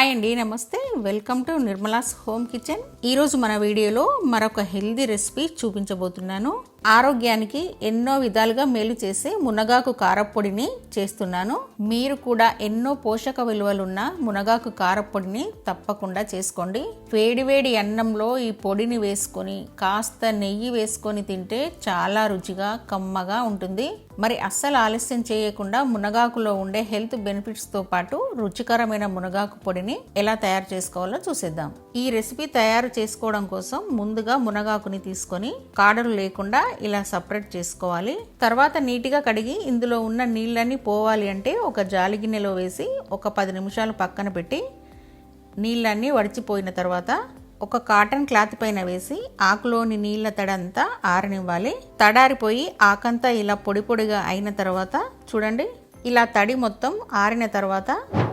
Hi అండి, నమస్తే. Welcome to Nirmala's home kitchen. ఈరోజు మన వీడియోలో మరొక హెల్దీ రెసిపీ చూపించబోతున్నాను. ఆరోగ్యానికి ఎన్నో విధాలుగా మేలు చేసే మునగాకు కారప్పొడిని చేస్తున్నాను. మీరు కూడా ఎన్నో పోషక విలువలున్న మునగాకు కారప్పొడిని తప్పకుండా చేసుకోండి. వేడివేడి అన్నంలో ఈ పొడిని వేసుకొని కాస్త నెయ్యి వేసుకొని తింటే చాలా రుచిగా కమ్మగా ఉంటుంది. మరి అస్సలు ఆలస్యం చేయకుండా మునగాకులో ఉండే హెల్త్ బెనిఫిట్స్ తో పాటు రుచికరమైన మునగాకు పొడిని ఎలా తయారు చేసుకోవాలో చూసేద్దాం. ఈ రెసిపీ తయారు చేసుకోవడం కోసం ముందుగా మునగాకుని తీసుకొని కాడలు లేకుండా ఇలా సపరేట్ చేసుకోవాలి. తర్వాత నీటిగా కడిగి ఇందులో ఉన్న నీళ్ళని పోవాలి అంటే ఒక జాలి గిన్నెలో వేసి ఒక 10 నిమిషాలు పక్కన పెట్టి నీళ్ళన్నీ వడిచిపోయిన తర్వాత ఒక కాటన్ క్లాత్ పైన వేసి ఆకులోని నీళ్ల తడంతా ఆరనివ్వాలి. తడారిపోయి ఆకంతా ఇలా పొడి పొడిగా అయిన తర్వాత చూడండి, ఇలా తడి మొత్తం ఆరిన తర్వాత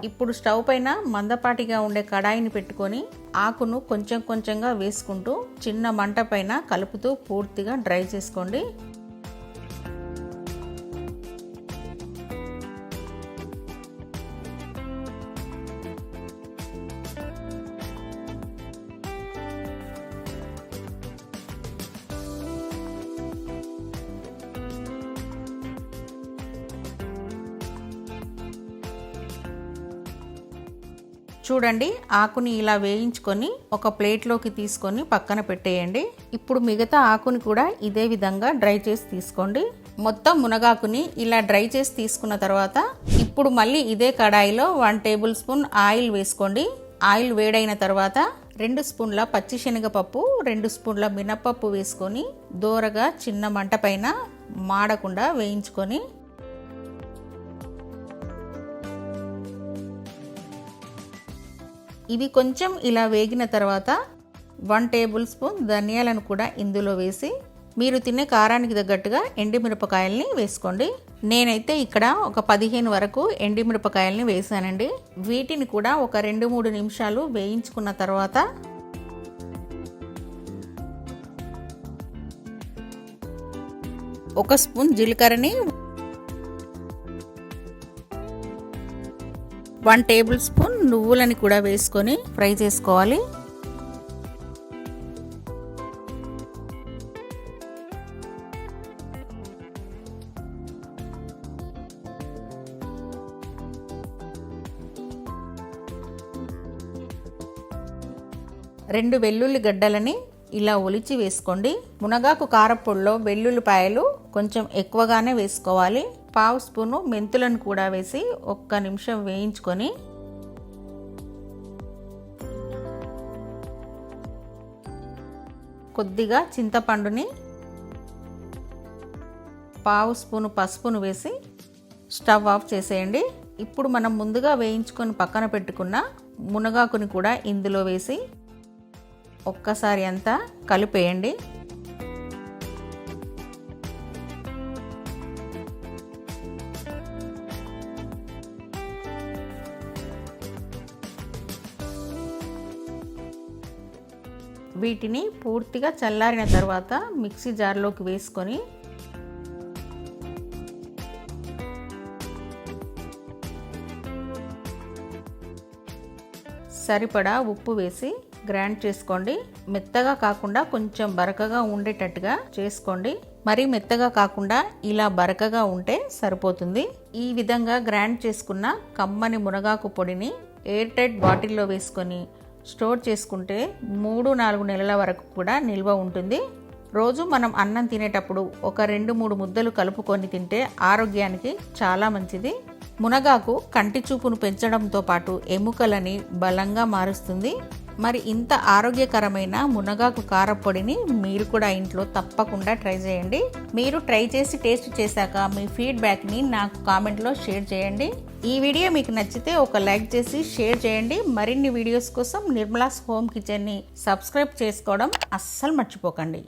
ఇప్పుడు స్టవ్ పైన మందపాటిగా ఉండే కడాయిని పెట్టుకొని ఆకును కొంచెం కొంచెంగా వేసుకుంటూ చిన్న మంట పైన కలుపుతూ పూర్తిగా డ్రై చేసుకోండి. చూడండి, ఆకుని ఇలా వేయించుకొని ఒక ప్లేట్లోకి తీసుకొని పక్కన పెట్టేయండి. ఇప్పుడు మిగతా ఆకుని కూడా ఇదే విధంగా డ్రై చేసి తీసుకోండి. మొత్తం మునగాకుని ఇలా డ్రై చేసి తీసుకున్న తర్వాత ఇప్పుడు మళ్ళీ ఇదే కడాయిలో 1 టేబుల్ స్పూన్ ఆయిల్ వేసుకోండి. ఆయిల్ వేడైన తర్వాత 2 స్పూన్ల పచ్చిశనగపప్పు, 2 స్పూన్ల మినపప్పు వేసుకొని దోరగా చిన్న మంట పైన మాడకుండా వేయించుకొని ఇవి కొంచెం ఇలా వేగిన తర్వాత 1 టేబుల్ స్పూన్ ధనియాలను కూడా ఇందులో వేసి మీరు తినే కారానికి తగ్గట్టుగా ఎండుమిరపకాయల్ని వేసుకోండి. నేనైతే ఇక్కడ ఒక 15 వరకు ఎండుమిరపకాయల్ని వేసానండి. వీటిని కూడా ఒక 2-3 నిమిషాలు వేయించుకున్న తర్వాత ఒక స్పూన్ జీలకర్రని, 1 టేబుల్ స్పూన్ నువ్వులని కూడా వేసుకొని ఫ్రై చేసుకోవాలి. రెండు వెల్లుల్లి గడ్డలని ఇలా ఒలిచి వేసుకోండి. మునగాకు కారప్పొడిలో వెల్లుల్లిపాయలు కొంచెం ఎక్కువగానే వేసుకోవాలి. 1/2 స్పూను మెంతులను కూడా వేసి 1 నిమిషం వేయించుకొని కొద్దిగా చింతపండుని, 1/2 స్పూను పసుపును వేసి స్టవ్ ఆఫ్ చేసేయండి. ఇప్పుడు మనం ముందుగా వేయించుకొని పక్కన పెట్టుకున్న మునగాకుని కూడా ఇందులో వేసి ఒక్కసారి అంతా కలిపేయండి. వీటిని పూర్తిగా చల్లారిన తర్వాత మిక్సీ జార్లోకి వేసుకొని సరిపడా ఉప్పు వేసి గ్రైండ్ చేసుకోండి. మెత్తగా కాకుండా కొంచెం బరకగా ఉండేటట్టుగా చేసుకోండి. మరీ మెత్తగా కాకుండా ఇలా బరకగా ఉంటే సరిపోతుంది. ఈ విధంగా గ్రైండ్ చేసుకున్న కమ్మని మునగాకు పొడిని ఎయిర్ టైట్ బాటిల్లో వేసుకొని స్టోర్ చేసుకుంటే 3-4 నెలల వరకు కూడా నిల్వ ఉంటుంది. రోజు మనం అన్నం తినేటప్పుడు ఒక 2-3 ముద్దలు కలుపుకొని తింటే ఆరోగ్యానికి చాలా మంచిది. మునగాకు కంటి చూపును పెంచడంతో పాటు ఎముకలని బలంగా మారుస్తుంది. మరి ఇంత ఆరోగ్యకరమైన మునగాకు కారప్పొడిని మీరు కూడా ఇంట్లో తప్పకుండా ట్రై చేయండి. మీరు ట్రై చేసి టేస్ట్ చేశాక మీ ఫీడ్బ్యాక్ని నాకు కామెంట్లో షేర్ చేయండి. ఈ వీడియో మీకు నచ్చితే ఒక లైక్ చేసి షేర్ చేయండి. మరిన్ని వీడియోస్ కోసం నిర్మలాస్ హోమ్ కిచెన్ని సబ్స్క్రైబ్ చేసుకోవడం అస్సలు మర్చిపోకండి.